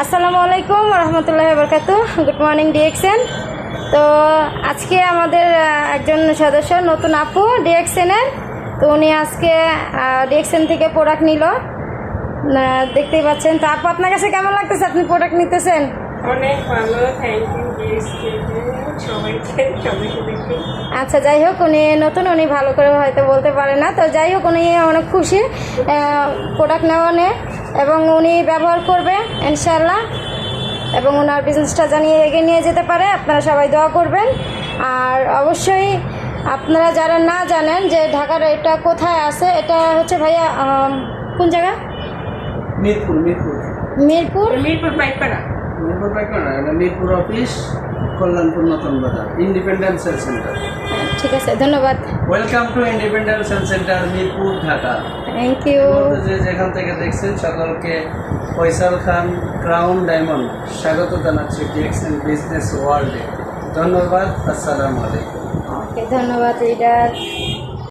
আসসালামু আলাইকুম রহমতুল্লাহি ওয়া বারাকাতুহু। Good morning DXN. তো আজকে আমাদের একজন সদস্য নতুন আপু ডিএক্সএনের, তো উনি আজকে ডিএক্সএন থেকে প্রোডাক্ট নিল, দেখতেই পাচ্ছেন। তো আপু আপনার কাছে কেমন লাগতেছে, আপনি প্রোডাক্ট নিতেছেন? অনেক ভালো, থ্যাংক ইউ সবাইকে। আচ্ছা, যাই হোক, উনি নতুন, উনি ভালো করে হয়তো বলতে পারে না। তো যাই হোক, উনি অনেক খুশি প্রোডাক্ট নেওয়া নিয়ে, এবং উনি ব্যবহার করবে ইনশাআল্লাহ, এবং ওনার বিজনেসটা জানিয়ে এগিয়ে নিয়ে যেতে পারে। আপনারা সবাই দোয়া করবেন। আর অবশ্যই আপনারা যারা না জানেন যে ঢাকার এটা কোথায় আছে, এটা হচ্ছে ভাইয়া কোন জায়গা? মিরপুর মিরপুর মিরপুর মিরপুর পাইকপাড়া। মিরপুর পাইকপাড়া, এটা মিরপুর অফিস, কল্যাণপুর নতুন বাজার, ইন্ডিপেন্ডেন্ট সেল সেন্টার। ঠিক আছে, ধন্যবাদ। Welcome to independent cell centre Mirpur, Dhaka. Thank you. যে যেখান থেকে দেখছেন সকলকে ফয়সাল খান ক্রাউন ডায়মন্ড স্বাগত জানাচ্ছি ডিএক্সএন বিজনেস ওয়ার্ল্ডে। ধন্যবাদ, আসসালামু আলাইকুম। ওকে, ধন্যবাদ লিডার।